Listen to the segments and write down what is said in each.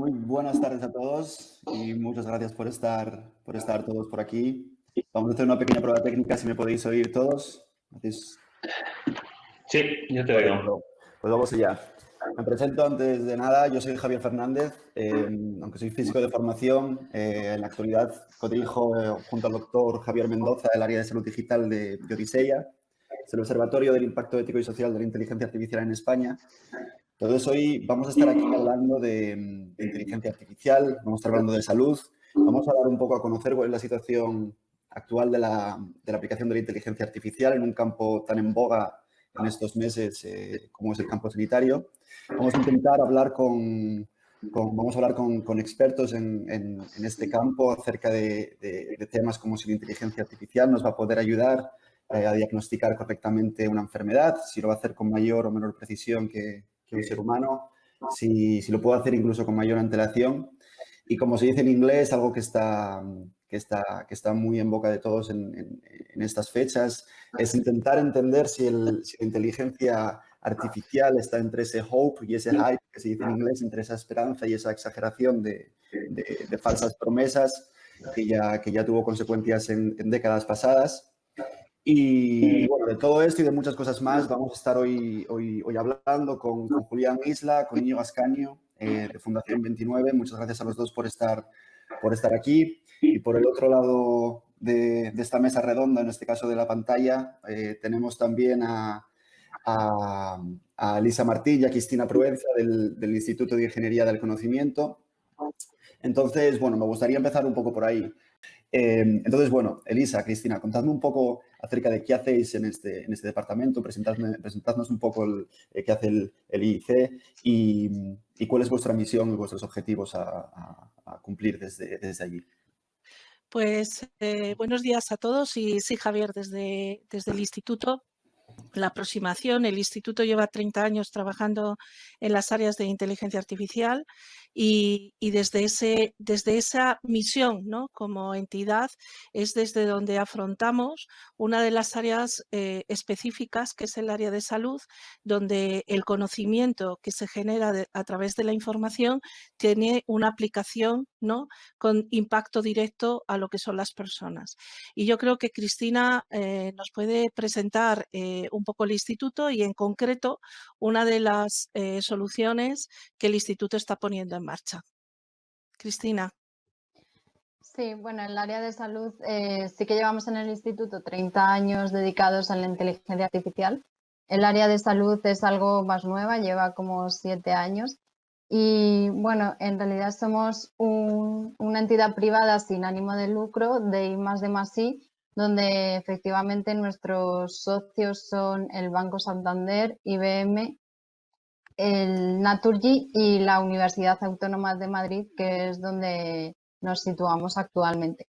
muy buenas tardes a todos y muchas gracias por estar todos por aquí. Vamos a hacer una pequeña prueba técnica, si me podéis oír todos. Sí, yo te oigo. Pues vamos allá. Me presento antes de nada, yo soy Javier Fernández, aunque soy físico de formación, en la actualidad codirijo junto al doctor Javier Mendoza el área de salud digital de Odiseya, es el Observatorio del Impacto Ético y Social de la Inteligencia Artificial en España. Entonces, hoy vamos a estar aquí hablando de inteligencia artificial, vamos a estar hablando de salud, vamos a dar un poco a conocer cuál es la situación actual de la aplicación de la inteligencia artificial en un campo tan en boga en estos meses como es el campo sanitario. Vamos a intentar hablar con expertos en este campo acerca de temas como si la inteligencia artificial nos va a poder ayudar a diagnosticar correctamente una enfermedad, si lo va a hacer con mayor o menor precisión que un ser humano, si lo puedo hacer incluso con mayor antelación. Y como se dice en inglés, algo que está muy en boca de todos en estas fechas, es intentar entender si la inteligencia artificial está entre ese hope y ese hype, que se dice en inglés, entre esa esperanza y esa exageración de falsas promesas que ya tuvo consecuencias en décadas pasadas. Y bueno, de todo esto y de muchas cosas más vamos a estar hoy hablando con Julián Isla, con Íñigo Ascanio, de Fundación 29. Muchas gracias a los dos por estar aquí. Y por el otro lado de esta mesa redonda, en este caso de la pantalla, tenemos también a Elisa Martí y a Cristina Provenza del Instituto de Ingeniería del Conocimiento. Entonces, bueno, me gustaría empezar un poco por ahí. Entonces, bueno, Elisa, Cristina, contadme un poco acerca de qué hacéis en este departamento, presentadnos un poco qué hace el IIC y cuál es vuestra misión y vuestros objetivos a cumplir desde allí. Pues buenos días a todos y sí, Javier, desde el Instituto. La aproximación, el Instituto lleva 30 años trabajando en las áreas de inteligencia artificial y desde esa misión, ¿no?, como entidad es desde donde afrontamos una de las áreas específicas, que es el área de salud, donde el conocimiento que se genera a través de la información tiene una aplicación, ¿no?, con impacto directo a lo que son las personas. Y yo creo que Cristina nos puede presentar un poco el instituto y en concreto una de las soluciones que el instituto está poniendo en marcha. Cristina. Sí, bueno, en el área de salud sí que llevamos en el instituto 30 años dedicados a la inteligencia artificial. El área de salud es algo más nueva, lleva como 7 años. Y bueno, en realidad somos una entidad privada sin ánimo de lucro de I+D+I, donde efectivamente nuestros socios son el Banco Santander, IBM, el Naturgy y la Universidad Autónoma de Madrid, que es donde nos situamos actualmente.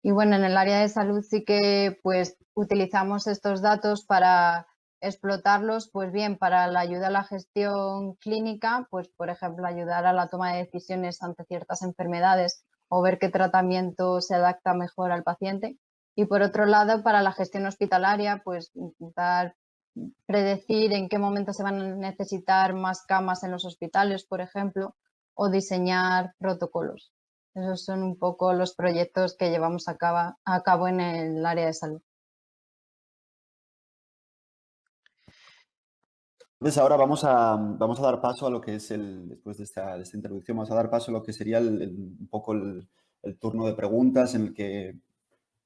Y bueno, en el área de salud sí que pues utilizamos estos datos para explotarlos, pues bien, para la ayuda a la gestión clínica, pues por ejemplo ayudar a la toma de decisiones ante ciertas enfermedades o ver qué tratamiento se adapta mejor al paciente. Y por otro lado, para la gestión hospitalaria, pues intentar predecir en qué momento se van a necesitar más camas en los hospitales, por ejemplo, o diseñar protocolos. Esos son un poco los proyectos que llevamos a cabo en el área de salud. Entonces, ahora vamos a dar paso a lo que es después de esta introducción, vamos a dar paso a lo que sería un poco el turno de preguntas en el que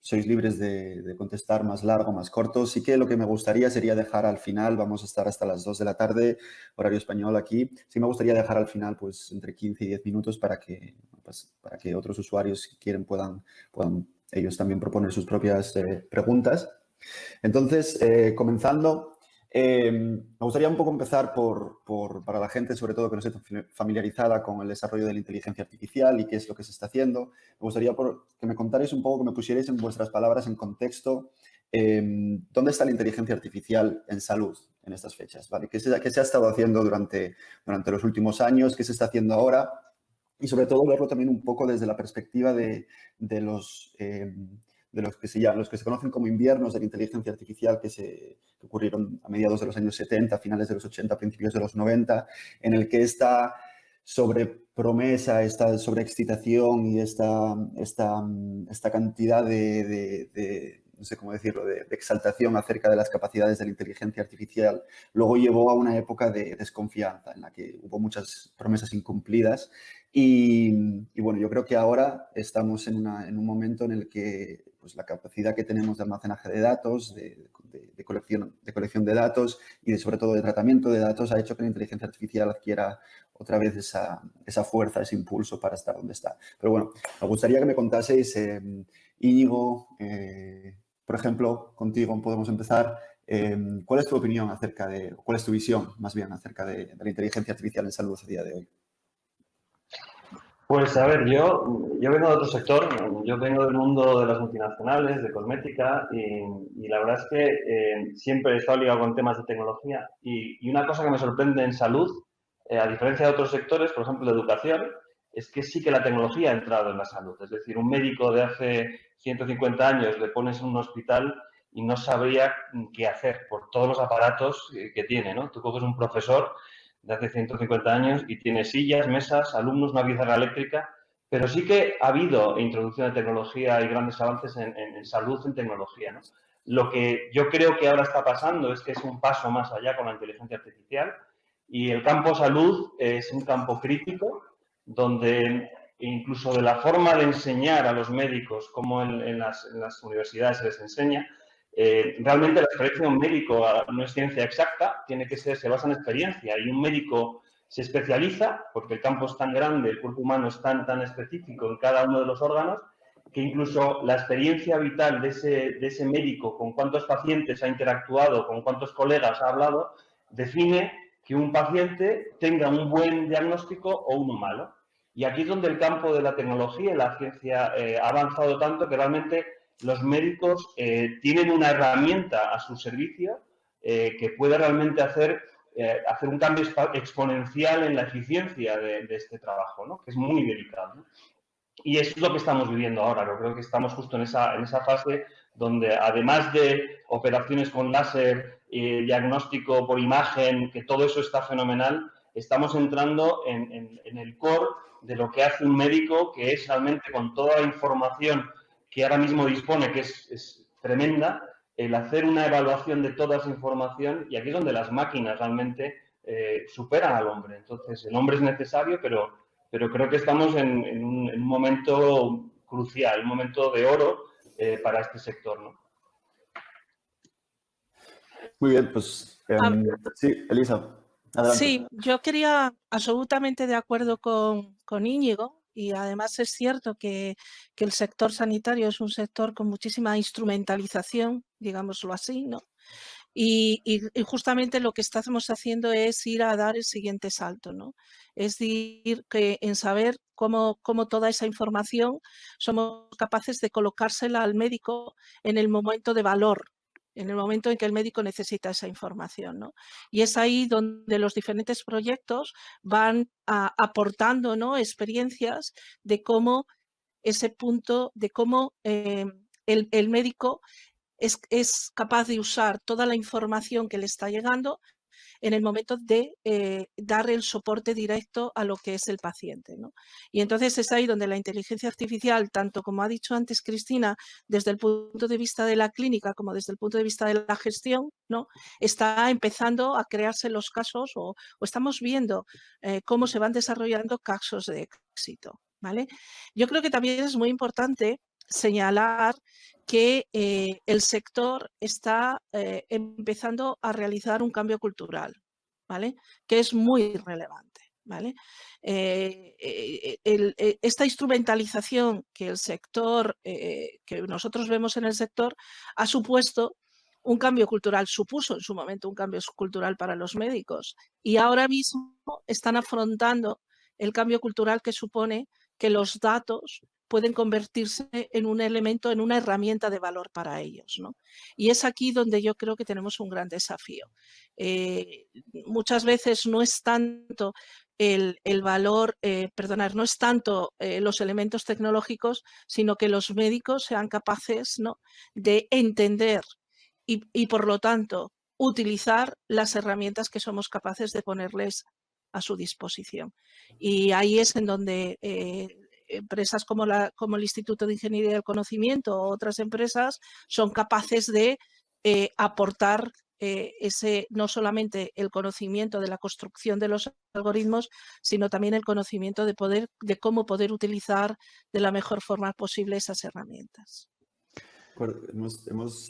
sois libres de contestar más largo, más corto. Sí que lo que me gustaría sería dejar al final, vamos a estar hasta las 2 de la tarde, horario español aquí. Sí me gustaría dejar al final pues entre 15 y 10 minutos para que otros usuarios, si quieren, puedan ellos también proponer sus propias preguntas. Entonces, comenzando, me gustaría un poco empezar para la gente, sobre todo que no esté familiarizada con el desarrollo de la inteligencia artificial y qué es lo que se está haciendo. Me gustaría que me contarais un poco, que me pusierais en vuestras palabras en contexto, ¿dónde está la inteligencia artificial en salud en estas fechas? ¿Vale? ¿Qué se ha estado haciendo durante los últimos años? ¿Qué se está haciendo ahora? Y sobre todo verlo también un poco desde la perspectiva de los que se conocen como inviernos de la inteligencia artificial que ocurrieron a mediados de los años 70, finales de los 80, principios de los 90, en el que esta promesa, esta sobreexcitación y esta cantidad no sé cómo decirlo, de exaltación acerca de las capacidades de la inteligencia artificial, luego llevó a una época de desconfianza en la que hubo muchas promesas incumplidas y bueno, yo creo que ahora estamos en un momento en el que pues, la capacidad que tenemos de almacenaje de datos, de colección de datos y sobre todo de tratamiento de datos ha hecho que la inteligencia artificial adquiera otra vez esa fuerza, ese impulso para estar donde está. Pero bueno, me gustaría que me contaseis, Íñigo, por ejemplo, contigo podemos empezar. ¿Cuál es tu opinión cuál es tu visión, más bien, acerca de la inteligencia artificial en salud a día de hoy? Pues a ver, yo vengo de otro sector, yo vengo del mundo de las multinacionales, de cosmética y la verdad es que siempre he estado ligado con temas de tecnología y una cosa que me sorprende en salud, a diferencia de otros sectores, por ejemplo de educación, es que sí que la tecnología ha entrado en la salud. Es decir, un médico de hace 150 años le pones en un hospital y no sabría qué hacer por todos los aparatos que tiene, ¿no? Tú coges un profesor de hace 150 años y tiene sillas, mesas, alumnos, una pizarra eléctrica, pero sí que ha habido introducción de tecnología y grandes avances en salud, en tecnología, ¿no? Lo que yo creo que ahora está pasando es que es un paso más allá con la inteligencia artificial y el campo salud es un campo crítico donde incluso de la forma de enseñar a los médicos, como en las universidades se les enseña, realmente la experiencia de un médico no es ciencia exacta, se basa en experiencia y un médico se especializa porque el campo es tan grande, el cuerpo humano es tan específico en cada uno de los órganos que incluso la experiencia vital de ese médico, con cuántos pacientes ha interactuado, con cuántos colegas ha hablado, define que un paciente tenga un buen diagnóstico o uno malo. Y aquí es donde el campo de la tecnología y la ciencia ha avanzado tanto que realmente los médicos tienen una herramienta a su servicio que puede realmente hacer un cambio exponencial en la eficiencia de este trabajo, ¿no? Que es muy delicado, ¿no? Y eso es lo que estamos viviendo ahora. Yo creo que estamos justo en esa fase donde, además de operaciones con láser, diagnóstico por imagen, que todo eso está fenomenal, estamos entrando en el core de lo que hace un médico, que es realmente con toda la información que ahora mismo dispone, que es tremenda, el hacer una evaluación de toda esa información, y aquí es donde las máquinas realmente superan al hombre. Entonces, el hombre es necesario, pero creo que estamos en un momento crucial, un momento de oro para este sector, ¿no? Muy bien, pues sí, Elisa, adelante. Sí, yo quería absolutamente de acuerdo con Íñigo y además es cierto que el sector sanitario es un sector con muchísima instrumentalización, digámoslo así, ¿no? Y justamente lo que estamos haciendo es ir a dar el siguiente salto, ¿no? Es decir, en saber cómo toda esa información somos capaces de colocársela al médico en el momento de valor, en el momento en que el médico necesita esa información, ¿no? Y es ahí donde los diferentes proyectos van aportando, ¿no?, experiencias de cómo ese punto, de cómo el médico es capaz de usar toda la información que le está llegando en el momento de dar el soporte directo a lo que es el paciente, ¿no? Y entonces es ahí donde la inteligencia artificial, tanto como ha dicho antes Cristina, desde el punto de vista de la clínica como desde el punto de vista de la gestión, ¿no?, está empezando a crearse los casos o estamos viendo cómo se van desarrollando casos de éxito, ¿vale? Yo creo que también es muy importante señalar que el sector está empezando a realizar un cambio cultural, ¿vale?, que es muy relevante, ¿vale? Esta instrumentalización que el sector, que nosotros vemos en el sector, ha supuesto un cambio cultural, supuso en su momento un cambio cultural para los médicos y ahora mismo están afrontando el cambio cultural que supone que los datos pueden convertirse en un elemento, en una herramienta de valor para ellos, ¿no? Y es aquí donde yo creo que tenemos un gran desafío. Muchas veces no es tanto el valor, no es tanto los elementos tecnológicos, sino que los médicos sean capaces, ¿no?, de entender y por lo tanto utilizar las herramientas que somos capaces de ponerles a su disposición. Y ahí es en donde empresas como el Instituto de Ingeniería del Conocimiento o otras empresas son capaces de aportar no solamente el conocimiento de la construcción de los algoritmos, sino también el conocimiento de cómo poder utilizar de la mejor forma posible esas herramientas. Hemos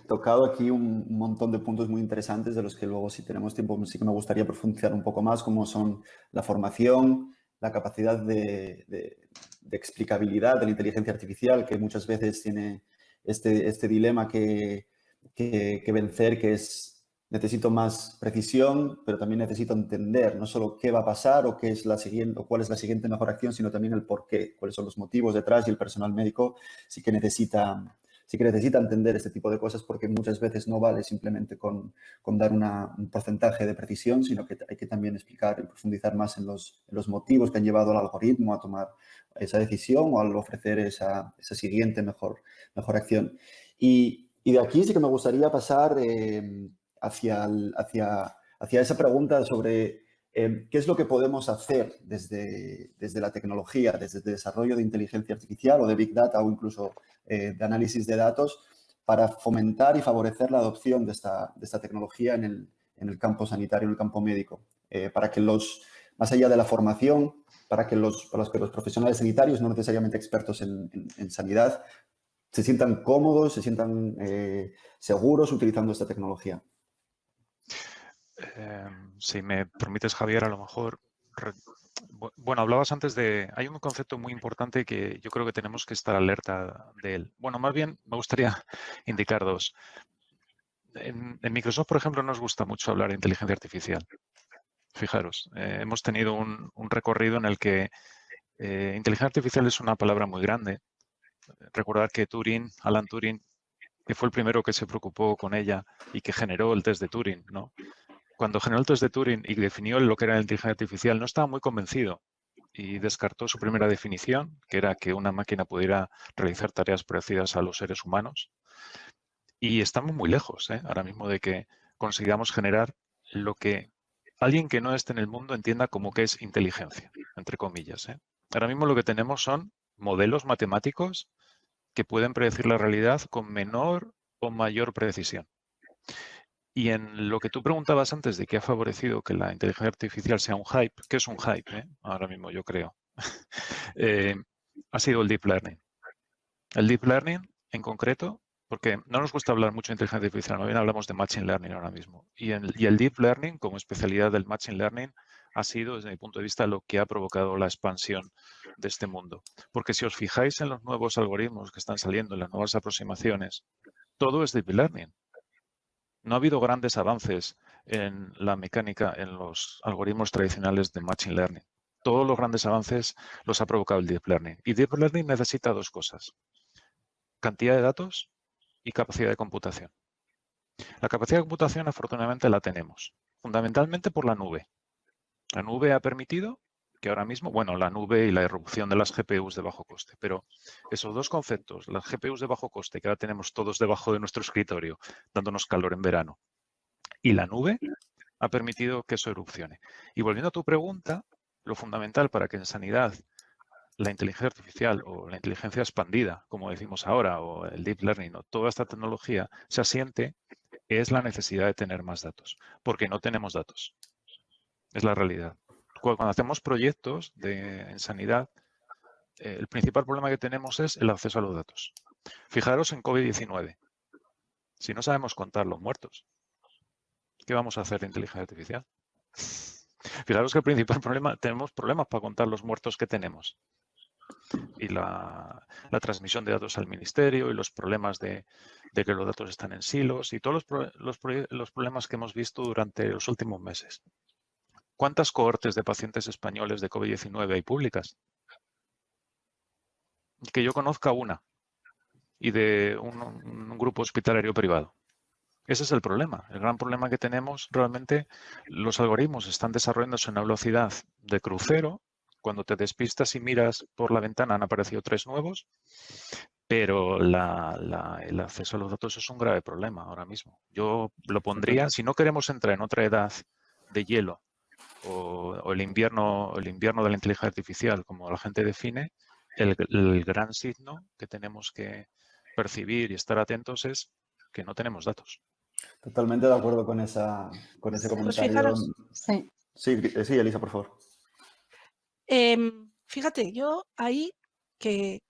tocado aquí un montón de puntos muy interesantes de los que luego, si tenemos tiempo, sí que me gustaría profundizar un poco más, como son la formación, la capacidad de explicabilidad de la inteligencia artificial, que muchas veces tiene este dilema que vencer, que es necesito más precisión, pero también necesito entender no solo qué va a pasar o qué es la siguiente, o cuál es la siguiente mejor acción, sino también el por qué, cuáles son los motivos detrás, y el personal médico sí que necesita entender este tipo de cosas, porque muchas veces no vale simplemente con dar un porcentaje de precisión, sino que hay que también explicar y profundizar más en los motivos que han llevado al algoritmo a tomar esa decisión o al ofrecer esa siguiente mejor acción. Y de aquí sí que me gustaría pasar hacia esa pregunta sobre qué es lo que podemos hacer desde la tecnología, desde el desarrollo de inteligencia artificial o de Big Data o incluso de análisis de datos para fomentar y favorecer la adopción de esta tecnología en el campo sanitario, en el campo médico, para que más allá de la formación, para que los profesionales sanitarios, no necesariamente expertos en sanidad, se sientan cómodos, se sientan seguros utilizando esta tecnología. Si me permites, Javier, a lo mejor... Bueno, hablabas antes hay un concepto muy importante que yo creo que tenemos que estar alerta de él. Bueno, más bien me gustaría indicar dos. En Microsoft, por ejemplo, nos gusta mucho hablar de inteligencia artificial. Fijaros, hemos tenido un recorrido en el que inteligencia artificial es una palabra muy grande. Recordar que Alan Turing, que fue el primero que se preocupó con ella y que generó el test de Turing, ¿no? Cuando generó el test de Turing y definió lo que era la inteligencia artificial, no estaba muy convencido y descartó su primera definición, que era que una máquina pudiera realizar tareas parecidas a los seres humanos. Y estamos muy lejos, ahora mismo, de que consigamos generar lo que alguien que no esté en el mundo entienda como que es inteligencia, entre comillas. Ahora mismo lo que tenemos son modelos matemáticos que pueden predecir la realidad con menor o mayor precisión. Y en lo que tú preguntabas antes de qué ha favorecido que la inteligencia artificial sea un hype, que es un hype, ahora mismo yo creo, ha sido el Deep Learning. El Deep Learning, en concreto, porque no nos gusta hablar mucho de inteligencia artificial, más bien hablamos de Machine Learning ahora mismo. Y el Deep Learning, como especialidad del Machine Learning, ha sido, desde mi punto de vista, lo que ha provocado la expansión de este mundo. Porque si os fijáis en los nuevos algoritmos que están saliendo, en las nuevas aproximaciones, todo es Deep Learning. No ha habido grandes avances en la mecánica, en los algoritmos tradicionales de Machine Learning. Todos los grandes avances los ha provocado el Deep Learning. Y Deep Learning necesita dos cosas: cantidad de datos y capacidad de computación. La capacidad de computación, afortunadamente, la tenemos, fundamentalmente por la nube. La nube ha permitido que ahora mismo, bueno, la nube y la irrupción de las GPUs de bajo coste, pero esos dos conceptos, las GPUs de bajo coste, que ahora tenemos todos debajo de nuestro escritorio, dándonos calor en verano, y la nube, ha permitido que eso erupcione. Y volviendo a tu pregunta, lo fundamental para que en sanidad la inteligencia artificial o la inteligencia expandida, como decimos ahora, o el deep learning, o toda esta tecnología se asiente, es la necesidad de tener más datos, porque no tenemos datos. Es la realidad. Cuando hacemos proyectos en sanidad, el principal problema que tenemos es el acceso a los datos. Fijaros en COVID-19. Si no sabemos contar los muertos, ¿qué vamos a hacer de inteligencia artificial? Fijaros que el principal problema, tenemos problemas para contar los muertos que tenemos. Y la transmisión de datos al ministerio y los problemas de que los datos están en silos y todos los problemas que hemos visto durante los últimos meses. ¿Cuántas cohortes de pacientes españoles de COVID-19 hay públicas? Que yo conozca una, y de un grupo hospitalario privado. Ese es el problema. El gran problema que tenemos realmente, los algoritmos están desarrollándose a una velocidad de crucero. Cuando te despistas y miras por la ventana han aparecido 3 nuevos, pero el acceso a los datos es un grave problema ahora mismo. Yo lo pondría, si no queremos entrar en otra edad de hielo o el invierno de la inteligencia artificial, como la gente define, el gran signo que tenemos que percibir y estar atentos es que no tenemos datos. Totalmente de acuerdo con ese Pues comentario. fijaros, Sí. Sí, Elisa, por favor. fíjate, yo ahí que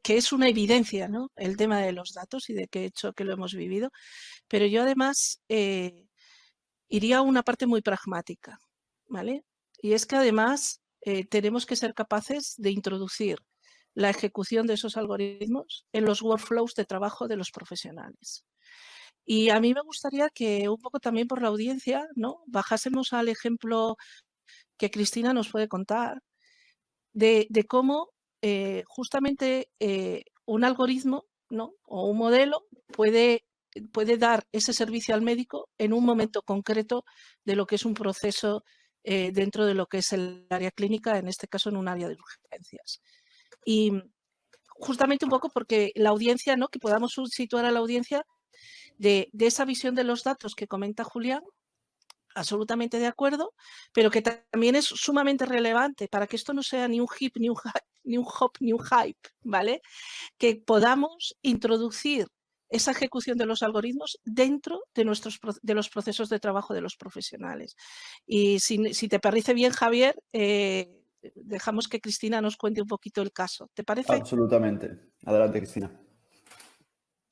es una evidencia, ¿no? El tema de los datos y de que hecho que lo hemos vivido, pero yo además iría a una parte muy pragmática, ¿vale? Y es que además tenemos que ser capaces de introducir la ejecución de esos algoritmos en los workflows de trabajo de los profesionales. Y a mí me gustaría que un poco también por la audiencia, ¿no? Bajásemos al ejemplo que Cristina nos puede contar de cómo justamente un algoritmo, ¿no? O un modelo puede dar ese servicio al médico en un momento concreto de lo que es un proceso dentro de lo que es el área clínica, en este caso en un área de urgencias. Y justamente un poco porque la audiencia, ¿no? Que podamos situar a la audiencia de esa visión de los datos que comenta Julián, absolutamente de acuerdo, pero que también es sumamente relevante para que esto no sea ni un hip, ni un hop, ni un hype, ¿vale? Que podamos introducir esa ejecución de los algoritmos dentro de los procesos de trabajo de los profesionales. Y si te parece bien, Javier, dejamos que Cristina nos cuente un poquito el caso. ¿Te parece? Absolutamente. Adelante, Cristina.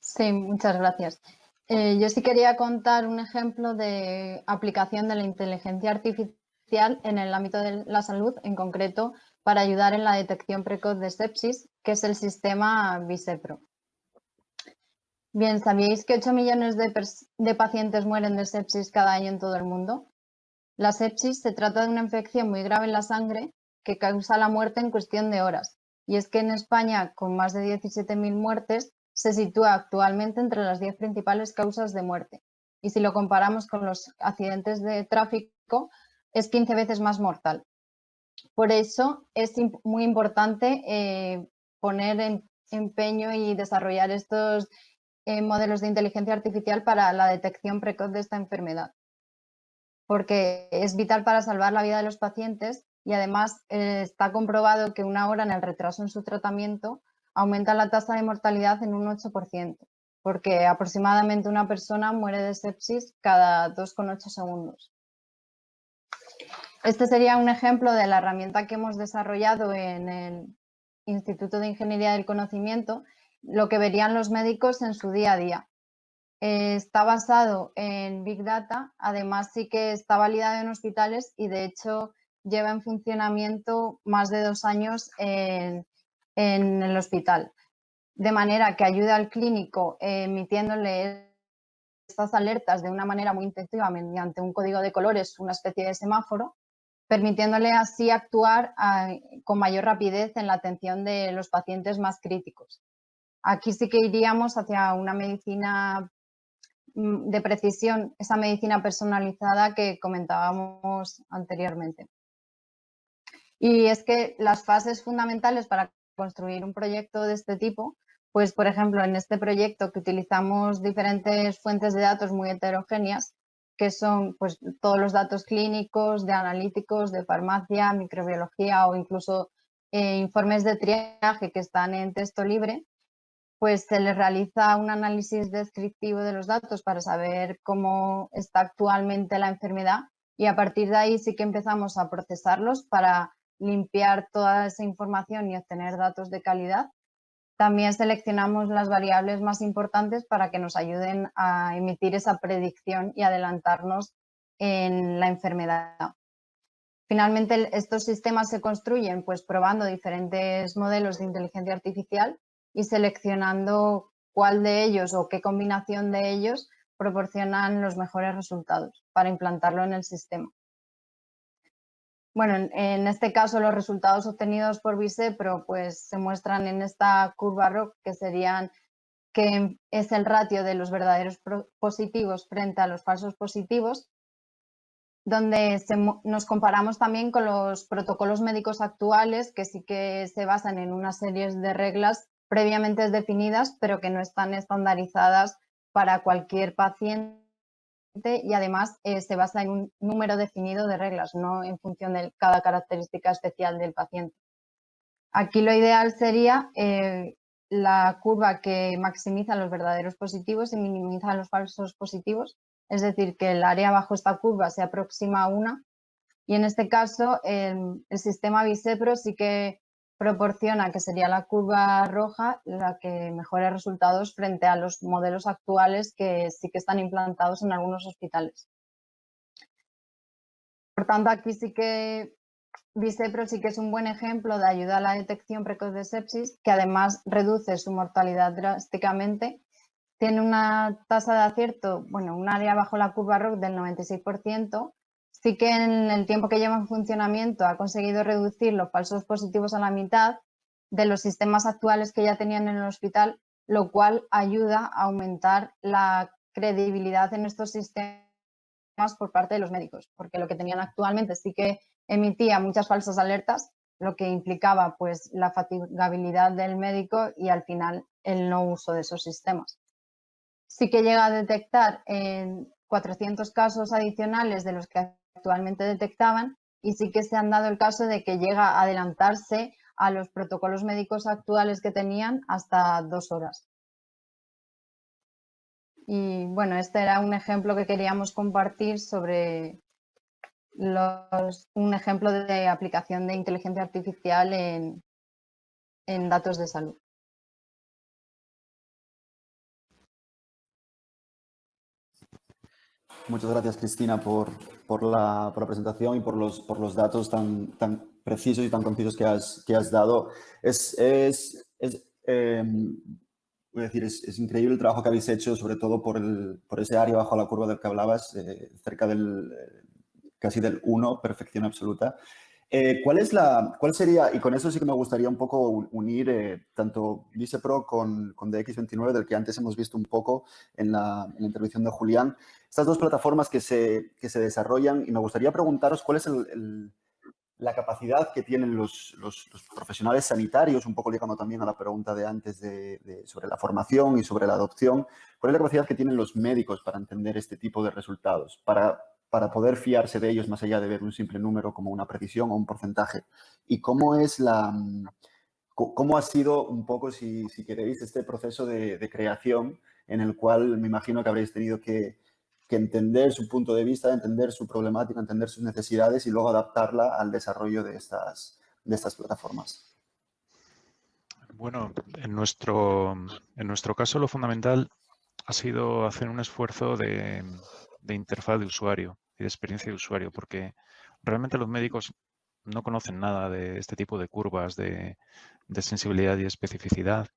Sí, muchas gracias. Yo sí quería contar un ejemplo de aplicación de la inteligencia artificial en el ámbito de la salud, en concreto para ayudar en la detección precoz de sepsis, que es el sistema Visepro. Bien, ¿sabíais que 8 millones de pacientes mueren de sepsis cada año en todo el mundo? La sepsis se trata de una infección muy grave en la sangre que causa la muerte en cuestión de horas. Y es que en España, con más de 17.000 muertes, se sitúa actualmente entre las 10 principales causas de muerte. Y si lo comparamos con los accidentes de tráfico, es 15 veces más mortal. Por eso es muy importante poner empeño y desarrollar estos modelos de inteligencia artificial para la detección precoz de esta enfermedad, porque es vital para salvar la vida de los pacientes y además está comprobado que una hora en el retraso en su tratamiento aumenta la tasa de mortalidad en un 8%, porque aproximadamente una persona muere de sepsis cada 2,8 segundos. Este sería un ejemplo de la herramienta que hemos desarrollado en el Instituto de Ingeniería del Conocimiento, lo que verían los médicos en su día a día. Está basado en Big Data, además sí que está validado en hospitales y de hecho lleva en funcionamiento más de 2 años en el hospital. De manera que ayuda al clínico emitiéndole estas alertas de una manera muy intuitiva mediante un código de colores, una especie de semáforo, permitiéndole así actuar con mayor rapidez en la atención de los pacientes más críticos. Aquí sí que iríamos hacia una medicina de precisión, esa medicina personalizada que comentábamos anteriormente. Y es que las fases fundamentales para construir un proyecto de este tipo, pues por ejemplo en este proyecto que utilizamos diferentes fuentes de datos muy heterogéneas, que son pues todos los datos clínicos, de analíticos, de farmacia, microbiología o incluso informes de triaje que están en texto libre, pues se les realiza un análisis descriptivo de los datos para saber cómo está actualmente la enfermedad y a partir de ahí sí que empezamos a procesarlos para limpiar toda esa información y obtener datos de calidad. También seleccionamos las variables más importantes para que nos ayuden a emitir esa predicción y adelantarnos en la enfermedad. Finalmente, estos sistemas se construyen pues probando diferentes modelos de inteligencia artificial y seleccionando cuál de ellos o qué combinación de ellos proporcionan los mejores resultados para implantarlo en el sistema. Bueno, en este caso los resultados obtenidos por Visepro pues se muestran en esta curva ROC, que es el ratio de los verdaderos positivos frente a los falsos positivos, donde nos comparamos también con los protocolos médicos actuales que sí que se basan en una serie de reglas previamente definidas, pero que no están estandarizadas para cualquier paciente y además se basa en un número definido de reglas, no en función de cada característica especial del paciente. Aquí lo ideal sería la curva que maximiza los verdaderos positivos y minimiza los falsos positivos, es decir, que el área bajo esta curva se aproxima a 1, y en este caso el sistema Visepro sí que proporciona, que sería la curva roja, la que mejore resultados frente a los modelos actuales que sí que están implantados en algunos hospitales. Por tanto, aquí sí que Visepro sí que es un buen ejemplo de ayuda a la detección precoz de sepsis, que además reduce su mortalidad drásticamente. Tiene una tasa de acierto, bueno, un área bajo la curva ROC del 96%. Sí que en el tiempo que lleva en funcionamiento ha conseguido reducir los falsos positivos a la mitad de los sistemas actuales que ya tenían en el hospital, lo cual ayuda a aumentar la credibilidad en estos sistemas por parte de los médicos, porque lo que tenían actualmente sí que emitía muchas falsas alertas, lo que implicaba pues la fatigabilidad del médico y al final el no uso de esos sistemas. Sí que llega a detectar en 400 casos adicionales de los que actualmente detectaban, y sí que se han dado el caso de que llega a adelantarse a los protocolos médicos actuales que tenían hasta 2 horas. Y bueno, este era un ejemplo que queríamos compartir sobre un ejemplo de aplicación de inteligencia artificial en datos de salud. Muchas gracias, Cristina, por la presentación y por los datos tan precisos y tan concisos que has dado. Voy a decir, es increíble el trabajo que habéis hecho, sobre todo por ese área bajo la curva del que hablabas, cerca casi del 1, perfección absoluta. ¿Cuál sería, y con eso sí que me gustaría un poco unir tanto Visepro con DX29, del que antes hemos visto un poco en la intervención de Julián, estas dos plataformas que se desarrollan, y me gustaría preguntaros cuál es la capacidad que tienen los profesionales sanitarios, un poco ligando también a la pregunta de antes sobre la formación y sobre la adopción, cuál es la capacidad que tienen los médicos para entender este tipo de resultados, para poder fiarse de ellos más allá de ver un simple número como una precisión o un porcentaje. ¿Y cómo ha sido un poco, si queréis, este proceso de creación en el cual me imagino que habréis tenido que entender su punto de vista, entender su problemática, entender sus necesidades y luego adaptarla al desarrollo de estas plataformas? Bueno, en nuestro caso lo fundamental ha sido hacer un esfuerzo de interfaz de usuario y de experiencia de usuario, porque realmente los médicos no conocen nada de este tipo de curvas de sensibilidad y especificidad.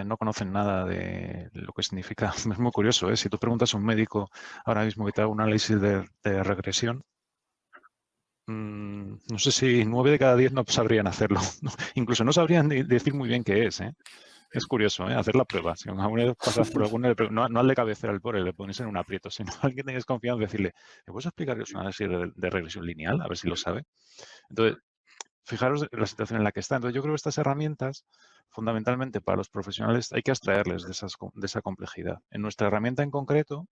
No conocen nada de lo que significa. Es muy curioso, ¿eh? Si tú preguntas a un médico ahora mismo que te haga un análisis de regresión, no sé si 9 de cada 10 no sabrían hacerlo. Incluso no sabrían decir muy bien qué es, ¿eh? Es curioso, ¿eh? Hacer la prueba. Si a uno pasas por alguno, no al de cabecera al pobre, le pones en un aprieto, sino a alguien que tengas confianza, decirle, ¿me puedes explicar qué es un análisis de regresión lineal? A ver si lo sabe. Entonces, fijaros la situación en la que está. Entonces, yo creo que estas herramientas, fundamentalmente para los profesionales, hay que abstraerles de esa complejidad. En nuestra herramienta en concreto,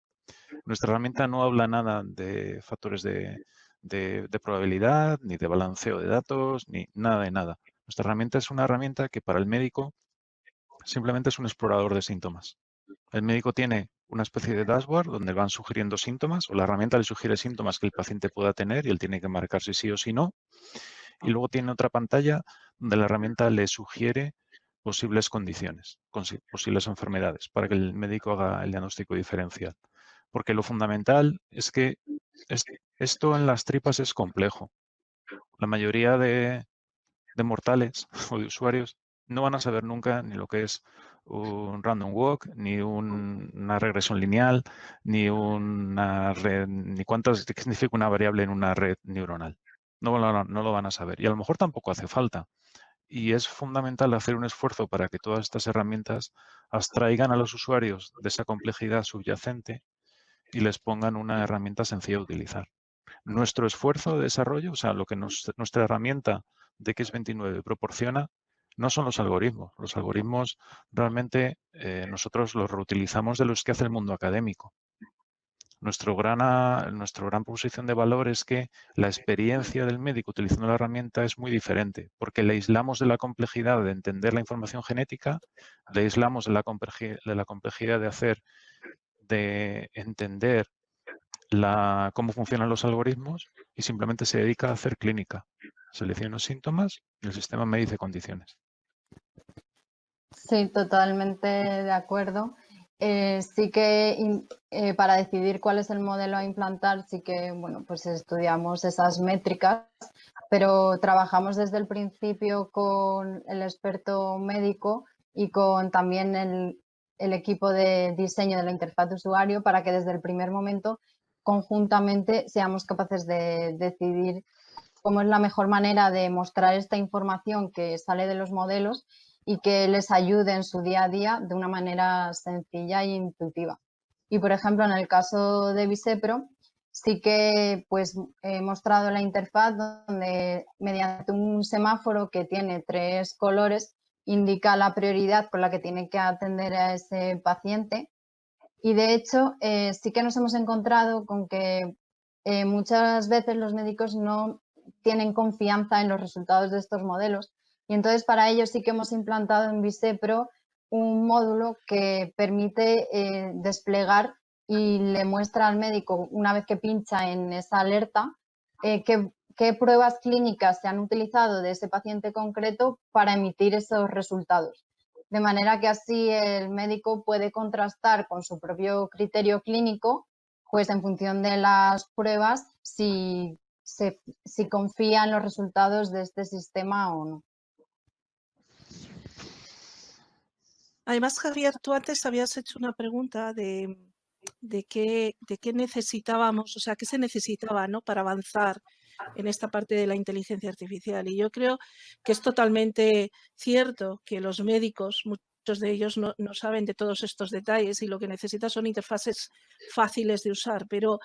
nuestra herramienta no habla nada de factores de probabilidad, ni de balanceo de datos, ni nada de nada. Nuestra herramienta es una herramienta que para el médico simplemente es un explorador de síntomas. El médico tiene una especie de dashboard donde van sugiriendo síntomas, o la herramienta le sugiere síntomas que el paciente pueda tener y él tiene que marcar si sí o si no. Y luego tiene otra pantalla donde la herramienta le sugiere posibles condiciones, posibles enfermedades, para que el médico haga el diagnóstico diferencial. Porque lo fundamental es que esto en las tripas es complejo. La mayoría de mortales o de usuarios no van a saber nunca ni lo que es un random walk, ni una regresión lineal, ni una red, ni qué significa una variable en una red neuronal. No lo van a saber. Y a lo mejor tampoco hace falta. Y es fundamental hacer un esfuerzo para que todas estas herramientas abstraigan a los usuarios de esa complejidad subyacente y les pongan una herramienta sencilla de utilizar. Nuestro esfuerzo de desarrollo, o sea, lo que nuestra herramienta DX29 proporciona, no son los algoritmos. Los algoritmos realmente nosotros los reutilizamos de los que hace el mundo académico. nuestra gran posición de valor es que la experiencia del médico utilizando la herramienta es muy diferente, porque le aislamos de la complejidad de entender la información genética, le aislamos de la complejidad de entender cómo funcionan los algoritmos y simplemente se dedica a hacer clínica. Selecciona síntomas y el sistema me dice condiciones. Sí, totalmente de acuerdo. Sí que para decidir cuál es el modelo a implantar, sí que bueno, pues estudiamos esas métricas, pero trabajamos desde el principio con el experto médico y con también el equipo de diseño de la interfaz de usuario para que desde el primer momento conjuntamente seamos capaces de decidir cómo es la mejor manera de mostrar esta información que sale de los modelos y que les ayude en su día a día de una manera sencilla e intuitiva. Y, por ejemplo, en el caso de Visepro, sí que pues, he mostrado la interfaz donde mediante un semáforo que tiene 3 colores indica la prioridad con la que tiene que atender a ese paciente. Y, de hecho, sí que nos hemos encontrado con que muchas veces los médicos no tienen confianza en los resultados de estos modelos. Y entonces para ello sí que hemos implantado en Visepro un módulo que permite desplegar y le muestra al médico, una vez que pincha en esa alerta, qué pruebas clínicas se han utilizado de ese paciente concreto para emitir esos resultados. De manera que así el médico puede contrastar con su propio criterio clínico, pues en función de las pruebas, si confía en los resultados de este sistema o no. Además, Javier, tú antes habías hecho una pregunta de qué necesitábamos, o sea, qué se necesitaba, ¿no?, para avanzar en esta parte de la inteligencia artificial. Y yo creo que es totalmente cierto que los médicos, muchos de ellos no saben de todos estos detalles y lo que necesitan son interfaces fáciles de usar, pero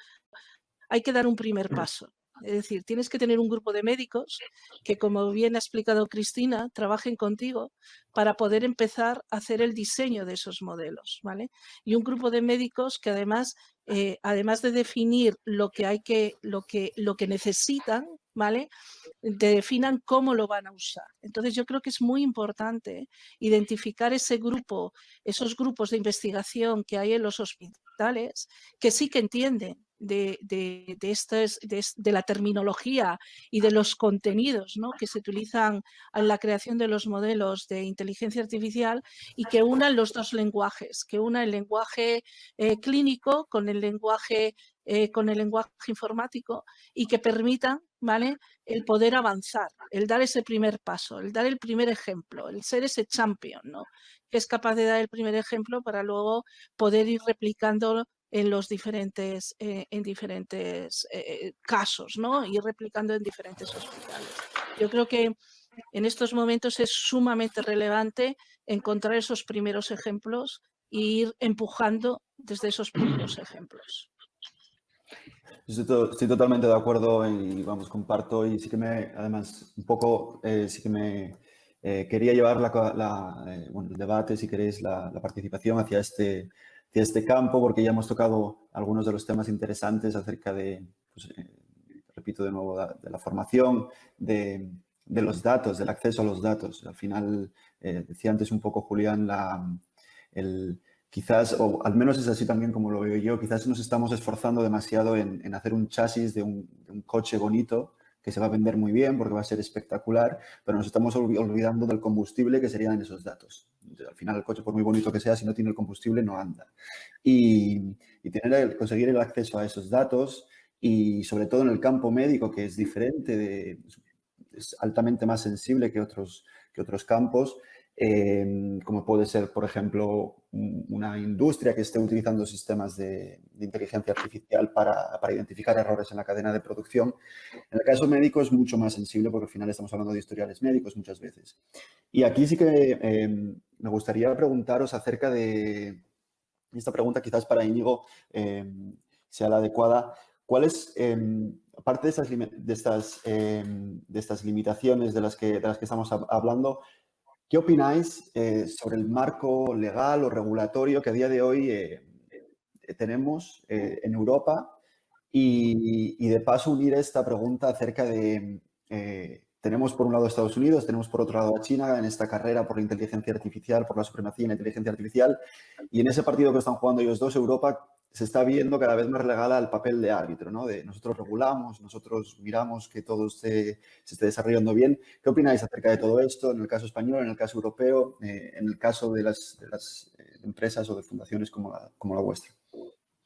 hay que dar un primer paso. Es decir, tienes que tener un grupo de médicos que, como bien ha explicado Cristina, trabajen contigo para poder empezar a hacer el diseño de esos modelos, ¿vale? Y un grupo de médicos que además de definir lo que necesitan, ¿vale?, te definan cómo lo van a usar. Entonces, yo creo que es muy importante identificar esos grupos de investigación que hay en los hospitales, que sí que entienden de la terminología y de los contenidos, ¿no?, que se utilizan en la creación de los modelos de inteligencia artificial y que unan los dos lenguajes, que una el lenguaje clínico con el lenguaje informático y que permitan, ¿vale?, el poder avanzar, el dar ese primer paso, el dar el primer ejemplo, el ser ese champion, ¿no?, que es capaz de dar el primer ejemplo para luego poder ir replicándolo en los diferentes casos, ¿no?, ir replicando en diferentes hospitales. Yo creo que en estos momentos es sumamente relevante encontrar esos primeros ejemplos e ir empujando desde esos primeros ejemplos. Estoy totalmente de acuerdo y, vamos, comparto y sí que además, un poco, sí que me quería llevar el debate, si queréis, la participación hacia este campo, porque ya hemos tocado algunos de los temas interesantes acerca de, pues, repito de nuevo, de la formación, de los datos, del acceso a los datos. Al final, decía antes un poco Julián, quizás, o al menos es así también como lo veo yo, quizás nos estamos esforzando demasiado en hacer un chasis de un coche bonito que se va a vender muy bien porque va a ser espectacular, pero nos estamos olvidando del combustible que serían esos datos. Al final, el coche, por muy bonito que sea, si no tiene el combustible, no anda. Y conseguir el acceso a esos datos y, sobre todo, en el campo médico, que es diferente, es altamente más sensible que otros campos, como puede ser, por ejemplo, una industria que esté utilizando sistemas de inteligencia artificial para identificar errores en la cadena de producción. En el caso médico es mucho más sensible porque al final estamos hablando de historiales médicos muchas veces. Y aquí sí que me gustaría preguntaros acerca de, esta pregunta quizás para Íñigo sea la adecuada, ¿cuáles, aparte de estas limitaciones de las que estamos hablando, ¿qué opináis sobre el marco legal o regulatorio que a día de hoy tenemos en Europa y de paso unir esta pregunta acerca de... tenemos por un lado Estados Unidos, tenemos por otro lado a China en esta carrera por la inteligencia artificial, por la supremacía en la inteligencia artificial, y en ese partido que están jugando ellos dos, Europa se está viendo cada vez más relegada al papel de árbitro, ¿no? De nosotros regulamos, nosotros miramos que todo se esté desarrollando bien. ¿Qué opináis acerca de todo esto en el caso español, en el caso europeo, en el caso de las empresas o de fundaciones como la vuestra?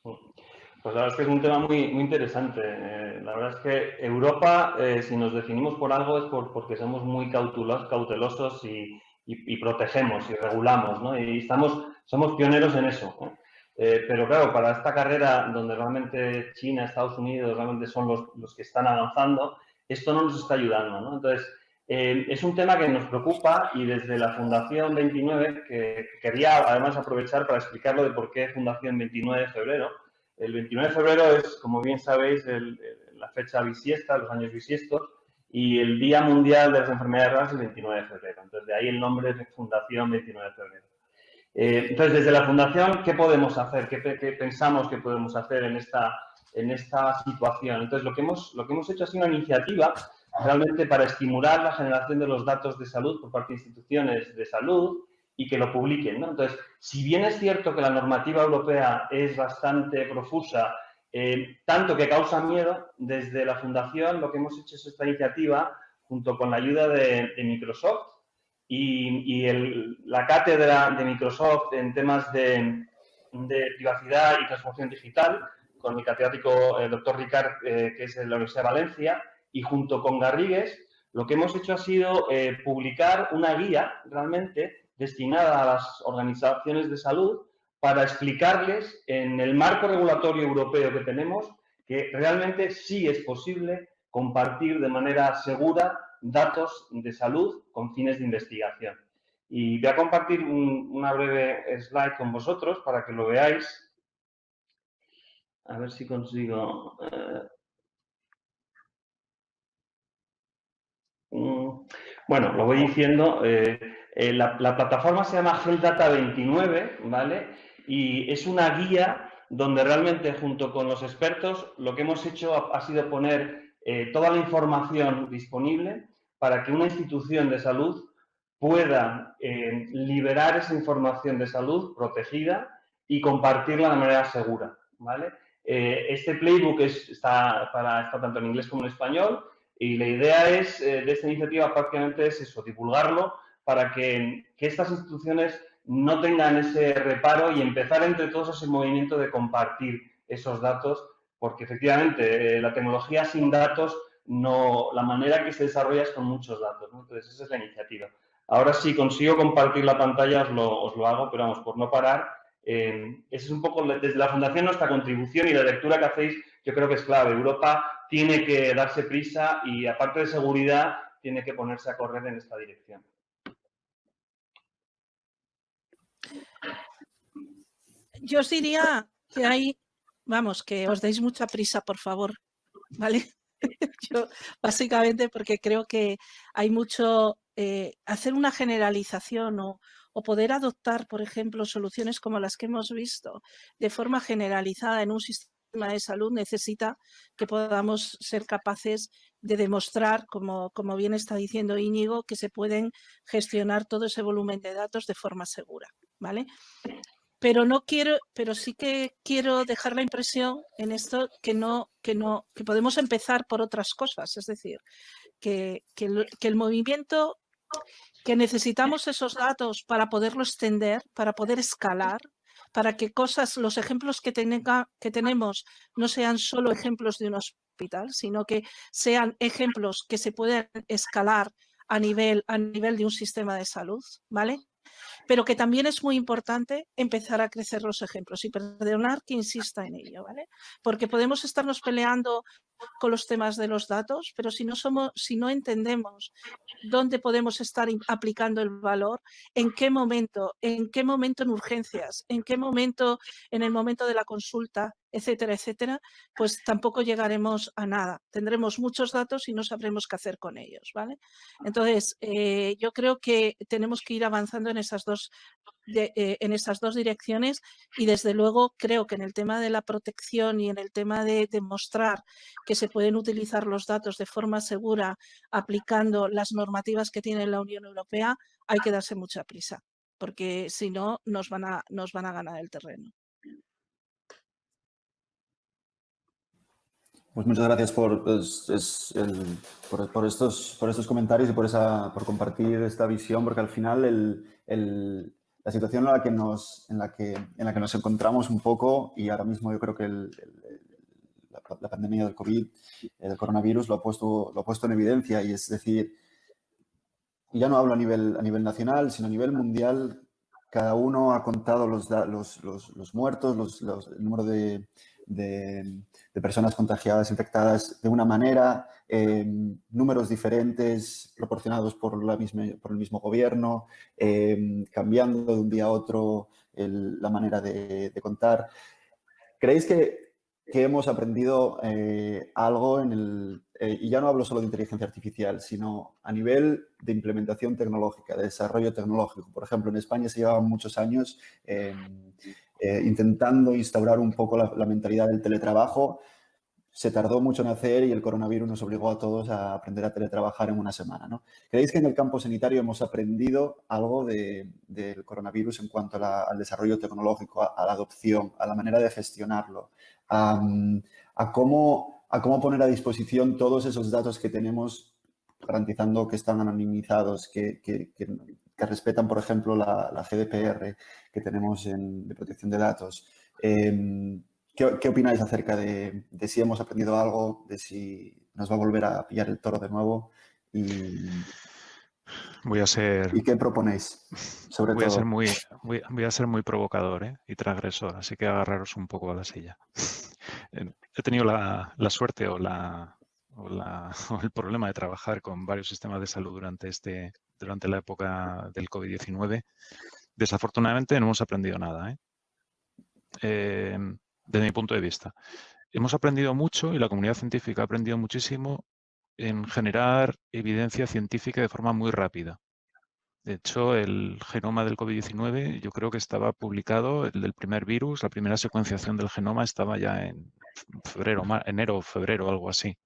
Pues la verdad es que es un tema muy interesante. La verdad es que Europa, si nos definimos por algo, es porque somos muy cautelosos y protegemos y regulamos, ¿no? Y somos pioneros en eso, ¿no? Pero claro, para esta carrera donde realmente China, Estados Unidos realmente son los que están avanzando, esto no nos está ayudando, ¿no? Entonces, es un tema que nos preocupa y desde la Fundación 29, que quería además aprovechar para explicarlo de por qué Fundación 29 de febrero. El 29 de febrero es, como bien sabéis, la fecha bisiesta, los años bisiestos, y el Día Mundial de las Enfermedades Raras es el 29 de febrero. Entonces, de ahí el nombre de Fundación 29 de febrero. Entonces, desde la Fundación, ¿qué podemos hacer? ¿Qué pensamos que podemos hacer en esta situación? Entonces, lo que hemos hecho ha sido una iniciativa realmente para estimular la generación de los datos de salud por parte de instituciones de salud y que lo publiquen, ¿no? Entonces, si bien es cierto que la normativa europea es bastante profusa, tanto que causa miedo, desde la Fundación lo que hemos hecho es esta iniciativa junto con la ayuda de Microsoft y la cátedra de Microsoft en temas de privacidad y transformación digital, con mi catedrático, el doctor Ricard, que es de la Universidad de Valencia, y junto con Garrigues, lo que hemos hecho ha sido publicar una guía realmente destinada a las organizaciones de salud para explicarles en el marco regulatorio europeo que tenemos que realmente sí es posible compartir de manera segura datos de salud con fines de investigación. Y voy a compartir una breve slide con vosotros para que lo veáis. A ver si consigo... Bueno, lo voy diciendo. La plataforma se llama Health Data 29, ¿vale? Y es una guía donde realmente, junto con los expertos, lo que hemos hecho ha sido poner toda la información disponible para que una institución de salud pueda liberar esa información de salud protegida y compartirla de manera segura, ¿vale? Este playbook está tanto en inglés como en español. Y la idea de esta iniciativa prácticamente es eso, divulgarlo para que estas instituciones no tengan ese reparo y empezar entre todos ese movimiento de compartir esos datos, porque efectivamente la tecnología sin datos, la manera que se desarrolla es con muchos datos, ¿no? Entonces, esa es la iniciativa. Ahora, si consigo compartir la pantalla, os lo hago, pero vamos, por no parar, esa es un poco desde la Fundación nuestra contribución y la lectura que hacéis, yo creo que es clave. Europa tiene que darse prisa y, aparte de seguridad, tiene que ponerse a correr en esta dirección. Yo os diría que que os deis mucha prisa, por favor, ¿vale? Yo, básicamente, porque creo que hay mucho... hacer una generalización o poder adoptar, por ejemplo, soluciones como las que hemos visto de forma generalizada en un sistema de salud necesita que podamos ser capaces de demostrar, como bien está diciendo Íñigo, que se pueden gestionar todo ese volumen de datos de forma segura, ¿vale? Pero sí que quiero dejar la impresión en esto que podemos empezar por otras cosas, es decir, que el movimiento, que necesitamos esos datos para poderlo extender, para poder escalar, para que los ejemplos que tenemos no sean solo ejemplos de un hospital, sino que sean ejemplos que se pueden escalar a nivel de un sistema de salud, ¿vale? Pero que también es muy importante empezar a crecer los ejemplos y perdonar que insista en ello, ¿vale? Porque podemos estarnos peleando con los temas de los datos, pero si no entendemos dónde podemos estar aplicando el valor, en qué momento en urgencias, en qué momento en el momento de la consulta, etcétera, etcétera, pues tampoco llegaremos a nada. Tendremos muchos datos y no sabremos qué hacer con ellos, ¿vale? Entonces, yo creo que tenemos que ir avanzando en esas dos en estas dos direcciones y desde luego creo que en el tema de la protección y en el tema de demostrar que se pueden utilizar los datos de forma segura aplicando las normativas que tiene la Unión Europea, hay que darse mucha prisa, porque si no nos van a ganar el terreno. Pues muchas gracias por estos comentarios y por compartir esta visión, porque al final la situación en la que nos encontramos un poco, y ahora mismo yo creo que la pandemia del COVID, del coronavirus, lo ha puesto en evidencia, y es decir, y ya no hablo a nivel nacional, sino a nivel mundial, cada uno ha contado los muertos, el número de personas contagiadas, infectadas de una manera, números diferentes proporcionados por el mismo gobierno, cambiando de un día a otro la manera de contar. ¿Creéis que hemos aprendido algo y ya no hablo solo de inteligencia artificial, sino a nivel de implementación tecnológica, de desarrollo tecnológico? Por ejemplo, en España se llevaban muchos años intentando instaurar un poco la mentalidad del teletrabajo. Se tardó mucho en hacer y el coronavirus nos obligó a todos a aprender a teletrabajar en una semana, ¿no? ¿Creéis que en el campo sanitario hemos aprendido algo del coronavirus en cuanto al desarrollo tecnológico, a la adopción, a la manera de gestionarlo, a cómo poner a disposición todos esos datos que tenemos, garantizando que están anonimizados, que respetan, por ejemplo, la GDPR que tenemos de protección de datos? ¿Qué opináis acerca de si hemos aprendido algo, de si nos va a volver a pillar el toro de nuevo? ¿Y qué proponéis? Voy a ser muy provocador, y transgresor, así que agarraros un poco a la silla. He tenido la suerte o el problema de trabajar con varios sistemas de salud durante la época del COVID-19. Desafortunadamente no hemos aprendido nada, desde mi punto de vista. Hemos aprendido mucho y la comunidad científica ha aprendido muchísimo en generar evidencia científica de forma muy rápida. De hecho, el genoma del COVID-19 yo creo que estaba publicado, el del primer virus, la primera secuenciación del genoma estaba ya en enero o febrero, algo así.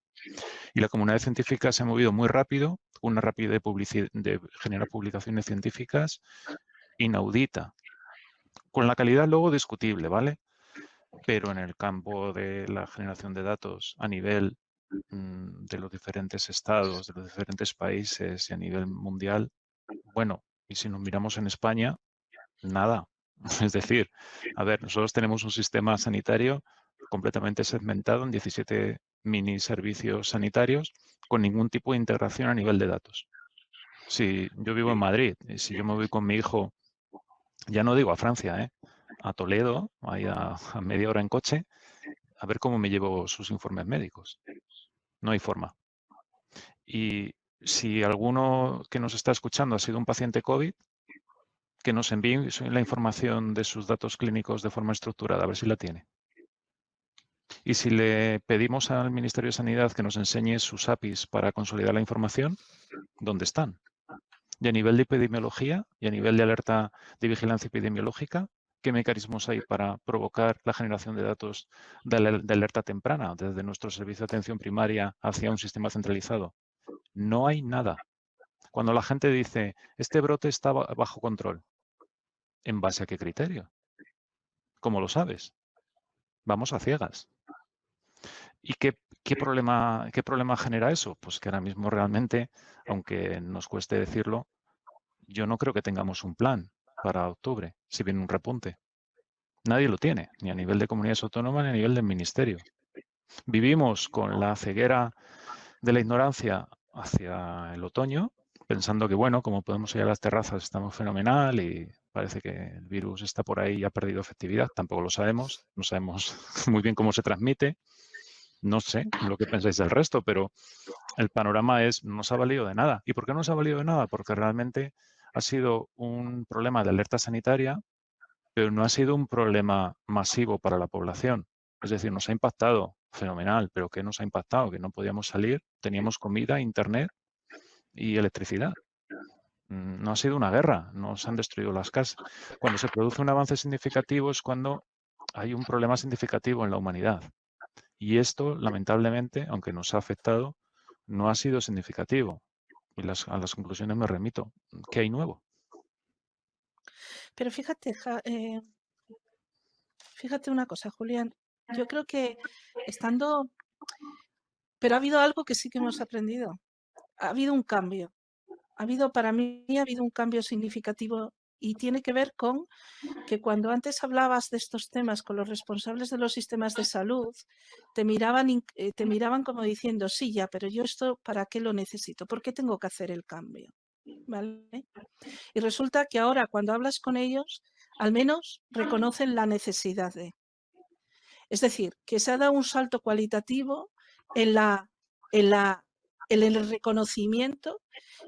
Y la comunidad científica se ha movido muy rápido, una rapidez de generar publicaciones científicas inaudita, con la calidad luego discutible, ¿vale? Pero en el campo de la generación de datos a nivel de los diferentes estados, de los diferentes países y a nivel mundial, bueno, y si nos miramos en España, nada. Es decir, a ver, nosotros tenemos un sistema sanitario completamente segmentado en 17 mini servicios sanitarios con ningún tipo de integración a nivel de datos. Si yo vivo en Madrid y si yo me voy con mi hijo, ya no digo a Francia, a Toledo, ahí a media hora en coche, a ver cómo me llevo sus informes médicos. No hay forma. Y si alguno que nos está escuchando ha sido un paciente COVID, que nos envíe la información de sus datos clínicos de forma estructurada, a ver si la tiene. Y si le pedimos al Ministerio de Sanidad que nos enseñe sus APIs para consolidar la información, ¿dónde están? Y a nivel de epidemiología y a nivel de alerta de vigilancia epidemiológica, ¿qué mecanismos hay para provocar la generación de datos de alerta temprana desde nuestro servicio de atención primaria hacia un sistema centralizado? No hay nada. Cuando la gente dice, este brote está bajo control, ¿en base a qué criterio? ¿Cómo lo sabes? Vamos a ciegas. ¿Y qué problema genera eso? Pues que ahora mismo realmente, aunque nos cueste decirlo, yo no creo que tengamos un plan para octubre, si viene un repunte. Nadie lo tiene, ni a nivel de comunidades autónomas ni a nivel del ministerio. Vivimos con la ceguera de la ignorancia hacia el otoño, pensando que, bueno, como podemos ir a las terrazas, estamos fenomenal y parece que el virus está por ahí y ha perdido efectividad. Tampoco lo sabemos, no sabemos muy bien cómo se transmite. No sé lo que pensáis del resto, pero el panorama no nos ha valido de nada. ¿Y por qué no nos ha valido de nada? Porque realmente ha sido un problema de alerta sanitaria, pero no ha sido un problema masivo para la población. Es decir, nos ha impactado fenomenal, pero ¿qué nos ha impactado? Que no podíamos salir, teníamos comida, internet y electricidad. No ha sido una guerra, no se han destruido las casas. Cuando se produce un avance significativo es cuando hay un problema significativo en la humanidad. Y esto, lamentablemente, aunque nos ha afectado, no ha sido significativo. Y a las conclusiones me remito. ¿Qué hay nuevo? Pero fíjate, fíjate una cosa, Julián. Yo creo que estando... Pero ha habido algo que sí que hemos aprendido. Ha habido un cambio. Para mí ha habido un cambio significativo y tiene que ver con que cuando antes hablabas de estos temas con los responsables de los sistemas de salud, te miraban como diciendo, sí, ya, pero yo esto, ¿para qué lo necesito? ¿Por qué tengo que hacer el cambio? ¿Vale? Y resulta que ahora cuando hablas con ellos, al menos reconocen la necesidad de. Es decir, que se ha dado un salto cualitativo en el reconocimiento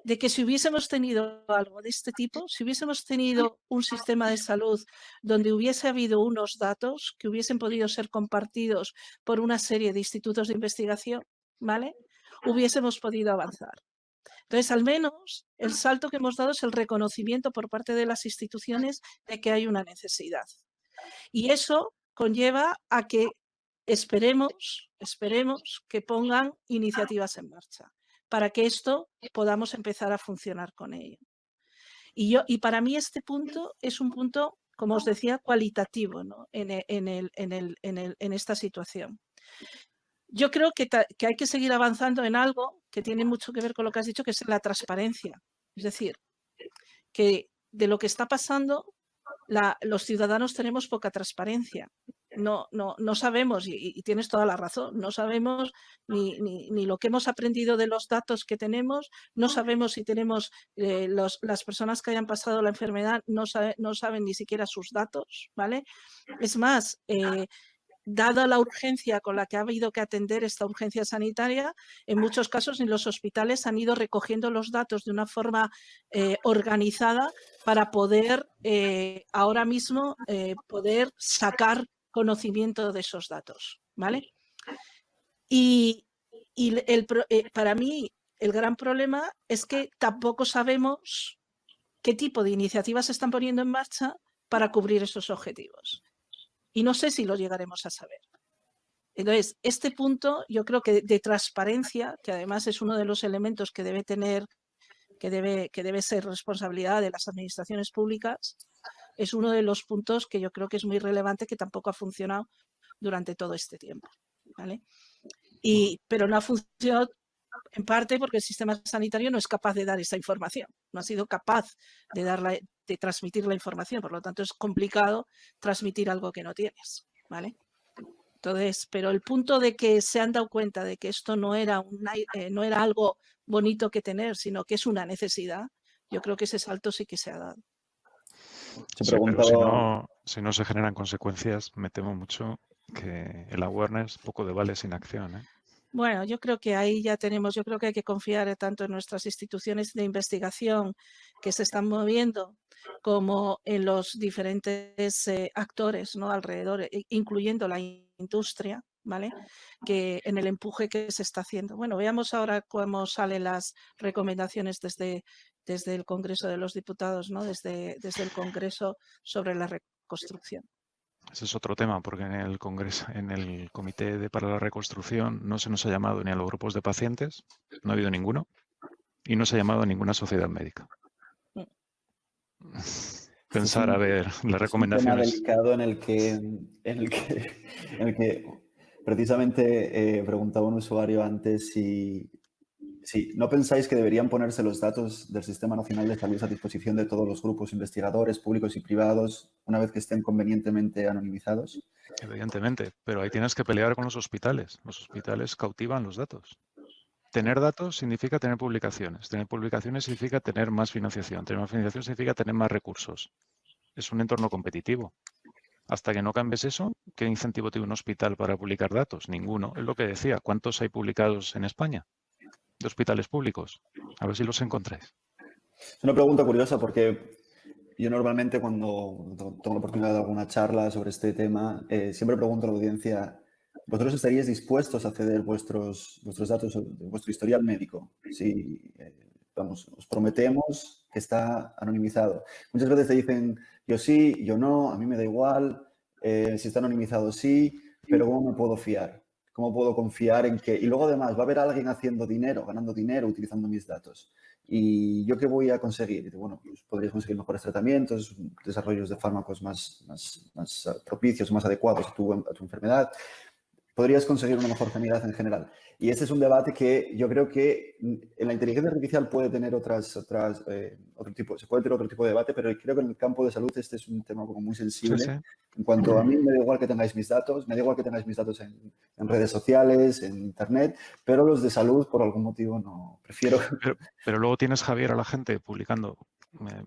de que si hubiésemos tenido algo de este tipo, si hubiésemos tenido un sistema de salud donde hubiese habido unos datos que hubiesen podido ser compartidos por una serie de institutos de investigación, ¿vale? Hubiésemos podido avanzar. Entonces, al menos el salto que hemos dado es el reconocimiento por parte de las instituciones de que hay una necesidad. Y eso conlleva a que esperemos que pongan iniciativas en marcha para que esto podamos empezar a funcionar con ello. Y para mí este punto es un punto, como os decía, cualitativo, ¿no? en esta situación. Yo creo que hay que seguir avanzando en algo que tiene mucho que ver con lo que has dicho, que es la transparencia. Es decir, que de lo que está pasando, los ciudadanos tenemos poca transparencia. No sabemos, y tienes toda la razón, no sabemos ni lo que hemos aprendido de los datos que tenemos, no sabemos si tenemos, las personas que hayan pasado la enfermedad no saben ni siquiera sus datos, ¿vale? Es más, dada la urgencia con la que ha habido que atender esta urgencia sanitaria, en muchos casos en los hospitales han ido recogiendo los datos de una forma organizada para poder ahora mismo poder sacar conocimiento de esos datos, ¿vale? Y para mí el gran problema es que tampoco sabemos qué tipo de iniciativas se están poniendo en marcha para cubrir esos objetivos. Y no sé si lo llegaremos a saber. Entonces, este punto yo creo que de transparencia, que además es uno de los elementos que debe tener, que debe ser responsabilidad de las administraciones públicas, es uno de los puntos que yo creo que es muy relevante, que tampoco ha funcionado durante todo este tiempo, ¿vale? Pero no ha funcionado en parte porque el sistema sanitario no es capaz de dar esa información, no ha sido capaz de transmitir la información, por lo tanto es complicado transmitir algo que no tienes, ¿vale? Entonces, pero el punto de que se han dado cuenta de que esto no era algo bonito que tener, sino que es una necesidad, yo creo que ese salto sí que se ha dado. Sí, pero si no se generan consecuencias, me temo mucho que el awareness poco de vale sin acción, ¿eh? Bueno, yo creo que ahí ya tenemos, yo creo que hay que confiar tanto en nuestras instituciones de investigación que se están moviendo como en los diferentes actores, ¿no? Alrededor, incluyendo la industria, ¿vale? Que en el empuje que se está haciendo. Bueno, veamos ahora cómo salen las recomendaciones desde el Congreso de los Diputados, ¿no? Desde el Congreso sobre la reconstrucción. Ese es otro tema, porque en el Congreso, en el Comité para la Reconstrucción no se nos ha llamado ni a los grupos de pacientes, no ha habido ninguno, y no se ha llamado a ninguna sociedad médica. Pensar, a ver, las recomendaciones. Es un tema delicado en el que precisamente preguntaba un usuario antes si no pensáis que deberían ponerse los datos del Sistema Nacional de Salud a disposición de todos los grupos investigadores, públicos y privados, una vez que estén convenientemente anonimizados. Evidentemente, pero ahí tienes que pelear con los hospitales. Los hospitales cautivan los datos. Tener datos significa tener publicaciones. Tener publicaciones significa tener más financiación. Tener más financiación significa tener más recursos. Es un entorno competitivo. Hasta que no cambies eso, ¿qué incentivo tiene un hospital para publicar datos? Ninguno. Es lo que decía. ¿Cuántos hay publicados en España de hospitales públicos? A ver si los encontráis. Es una pregunta curiosa porque yo normalmente cuando tengo la oportunidad de alguna charla sobre este tema, siempre pregunto a la audiencia, ¿vosotros estaríais dispuestos a ceder vuestros datos, vuestro historial médico? Si, vamos, os prometemos que está anonimizado. Muchas veces te dicen, yo sí, yo no, a mí me da igual, si está anonimizado sí, pero ¿cómo me puedo fiar? ¿Cómo puedo confiar en que...? Y luego, además, va a haber alguien haciendo dinero, ganando dinero, utilizando mis datos. ¿Y yo qué voy a conseguir? Bueno, pues podrías conseguir mejores tratamientos, desarrollos de fármacos más propicios, más adecuados a tu enfermedad. Podrías conseguir una mejor sanidad en general. Y este es un debate que yo creo que en la inteligencia artificial puede tener otro tipo de debate, pero creo que en el campo de salud este es un tema como muy sensible. Sí. En cuanto a mí, me da igual que tengáis mis datos, me da igual que tengáis mis datos en redes sociales, en internet, pero los de salud, por algún motivo, no prefiero. Pero luego tienes, Javier, a la gente publicando.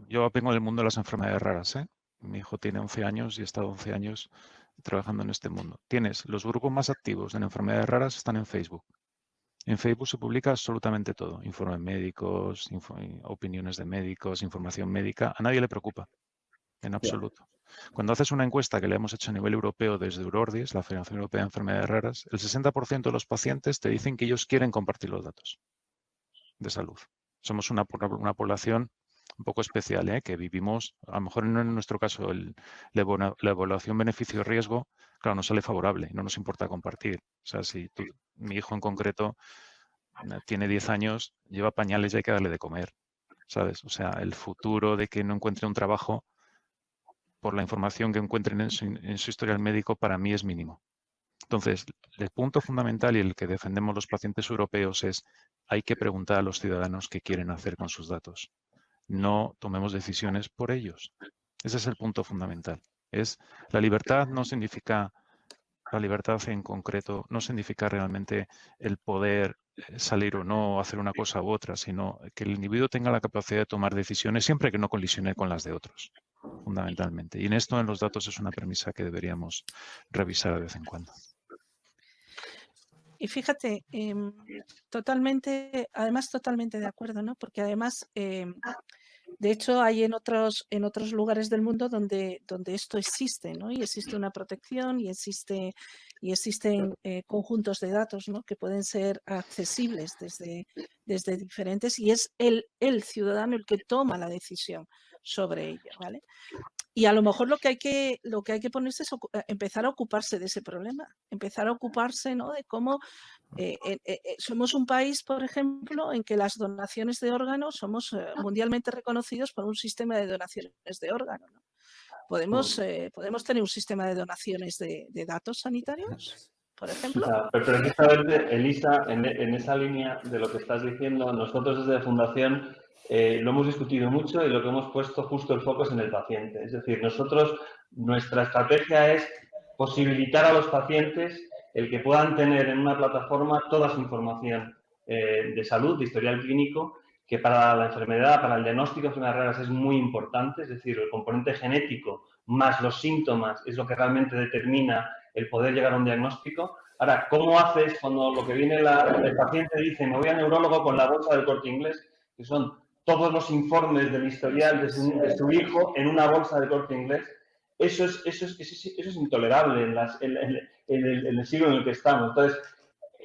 Yo vengo del mundo de las enfermedades raras, ¿eh? Mi hijo tiene 11 años y he estado 11 años trabajando en este mundo. Tienes los grupos más activos en enfermedades raras están en Facebook. En Facebook se publica absolutamente todo. Informes médicos, opiniones de médicos, información médica. A nadie le preocupa, en absoluto. Cuando haces una encuesta que le hemos hecho a nivel europeo desde Eurordis, la Federación Europea de Enfermedades Raras, el 60% de los pacientes te dicen que ellos quieren compartir los datos de salud. Somos una población un poco especial, ¿eh? Que vivimos, a lo mejor en nuestro caso, la evaluación beneficio-riesgo, claro, nos sale favorable y no nos importa compartir. O sea, si mi hijo en concreto tiene 10 años, lleva pañales y hay que darle de comer, ¿sabes? O sea, el futuro de que no encuentre un trabajo por la información que encuentren en su historial médico para mí es mínimo. Entonces, el punto fundamental y el que defendemos los pacientes europeos es hay que preguntar a los ciudadanos qué quieren hacer con sus datos. No tomemos decisiones por ellos. Ese es el punto fundamental. La libertad no significa, la libertad en concreto no significa realmente el poder salir o no, hacer una cosa u otra, sino que el individuo tenga la capacidad de tomar decisiones siempre que no colisione con las de otros, fundamentalmente. Y en esto, en los datos, es una premisa que deberíamos revisar de vez en cuando. Y fíjate, además totalmente de acuerdo, ¿no? Porque además, de hecho, hay en otros lugares del mundo donde esto existe, ¿no? Y existe una protección y existen conjuntos de datos, ¿no? Que pueden ser accesibles desde diferentes, y es el ciudadano el que toma la decisión sobre ello, ¿vale? Y a lo mejor lo que hay que ponerse es empezar a ocuparse de ese problema, empezar a ocuparse, ¿no? De cómo somos un país, por ejemplo, en que las donaciones de órganos somos mundialmente reconocidos por un sistema de donaciones de órganos, ¿no? ¿Podemos tener un sistema de donaciones de datos sanitarios, por ejemplo? Pero precisamente, Elisa, en esa línea de lo que estás diciendo, nosotros desde la Fundación lo hemos discutido mucho y lo que hemos puesto justo el foco es en el paciente. Es decir, nuestra estrategia es posibilitar a los pacientes el que puedan tener en una plataforma toda su información de salud, de historial clínico, que para la enfermedad, para el diagnóstico de enfermedades raras es muy importante. Es decir, el componente genético más los síntomas es lo que realmente determina el poder llegar a un diagnóstico. Ahora, ¿cómo haces cuando lo que viene el paciente dice me voy al neurólogo con la bolsa del Corte Inglés, que son todos los informes del historial de su hijo en una bolsa de Corte Inglés? Eso es intolerable en el siglo en el que estamos. Entonces,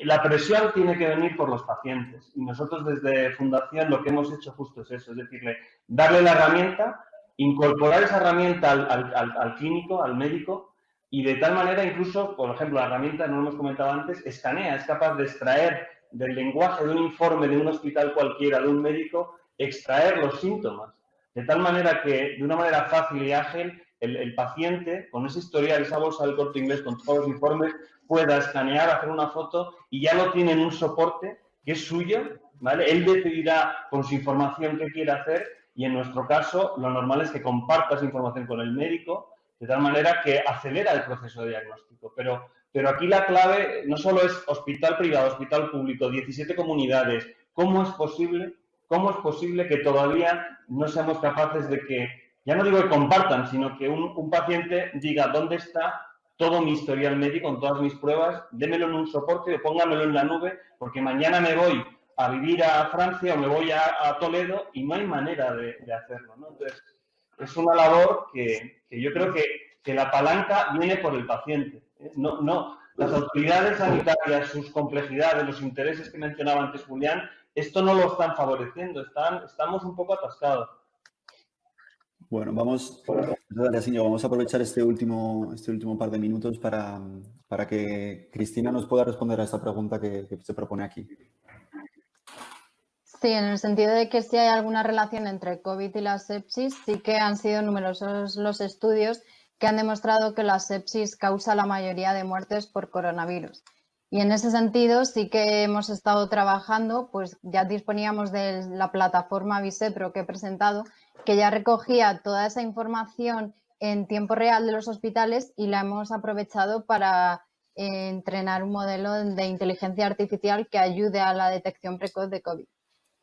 la presión tiene que venir por los pacientes. Y nosotros desde Fundación lo que hemos hecho justo es eso, es decirle, darle la herramienta, incorporar esa herramienta al clínico, al médico, y de tal manera incluso, por ejemplo, la herramienta, no lo hemos comentado antes, escanea, es capaz de extraer del lenguaje de un informe de un hospital cualquiera, de un médico, extraer los síntomas. De tal manera que, de una manera fácil y ágil, el paciente, con ese historial, esa bolsa del Corte Inglés con todos los informes, pueda escanear, hacer una foto y ya lo tiene en un soporte que es suyo, ¿vale? Él decidirá con su información qué quiere hacer y en nuestro caso lo normal es que comparta esa información con el médico de tal manera que acelera el proceso de diagnóstico. Pero aquí la clave no solo es hospital privado, hospital público, 17 comunidades. ¿Cómo es posible que todavía no seamos capaces de que, ya no digo que compartan, sino que un paciente diga dónde está todo mi historial médico, con todas mis pruebas, démelo en un soporte o póngamelo en la nube, porque mañana me voy a vivir a Francia o me voy a Toledo y no hay manera de hacerlo, ¿no? Entonces, es una labor que yo creo que la palanca viene por el paciente. No, las autoridades sanitarias, sus complejidades, los intereses que mencionaba antes Julián, esto no lo están favoreciendo, estamos un poco atascados. Bueno, vamos a aprovechar este último par de minutos para que Cristina nos pueda responder a esta pregunta que se propone aquí. Sí, en el sentido de que si hay alguna relación entre COVID y la sepsis, sí que han sido numerosos los estudios que han demostrado que la sepsis causa la mayoría de muertes por coronavirus. Y en ese sentido sí que hemos estado trabajando, pues ya disponíamos de la plataforma Visepro que he presentado, que ya recogía toda esa información en tiempo real de los hospitales y la hemos aprovechado para entrenar un modelo de inteligencia artificial que ayude a la detección precoz de COVID.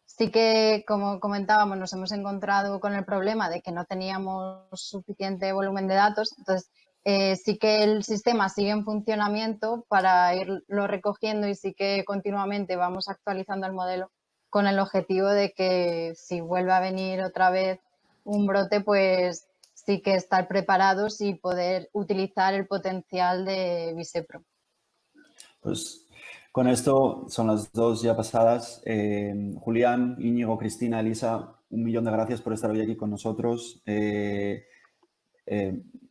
Sí que, como comentábamos, nos hemos encontrado con el problema de que no teníamos suficiente volumen de datos, entonces sí que el sistema sigue en funcionamiento para irlo recogiendo y sí que continuamente vamos actualizando el modelo con el objetivo de que si vuelve a venir otra vez un brote, pues sí que estar preparados y poder utilizar el potencial de Visepro. Pues con esto son las 2 ya pasadas. Julián, Íñigo, Cristina, Elisa, 1.000.000 de gracias por estar hoy aquí con nosotros.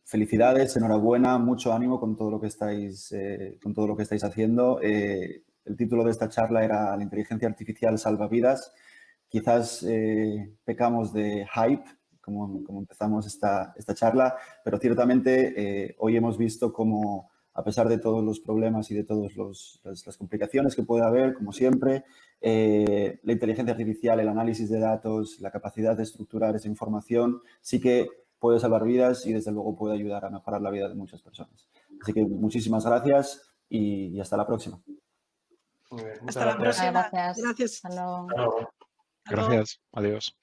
Felicidades, enhorabuena, mucho ánimo con todo lo que estáis haciendo. El título de esta charla era La inteligencia artificial salva vidas. Quizás pecamos de hype, como empezamos esta charla, pero ciertamente hoy hemos visto cómo, a pesar de todos los problemas y de todas las complicaciones que puede haber, como siempre, la inteligencia artificial, el análisis de datos, la capacidad de estructurar esa información, sí que puede salvar vidas y, desde luego, puede ayudar a mejorar la vida de muchas personas. Así que muchísimas gracias y hasta la próxima. Muy bien, Hasta la próxima. Gracias. Gracias. Hasta luego. Hasta luego. Gracias. Adiós.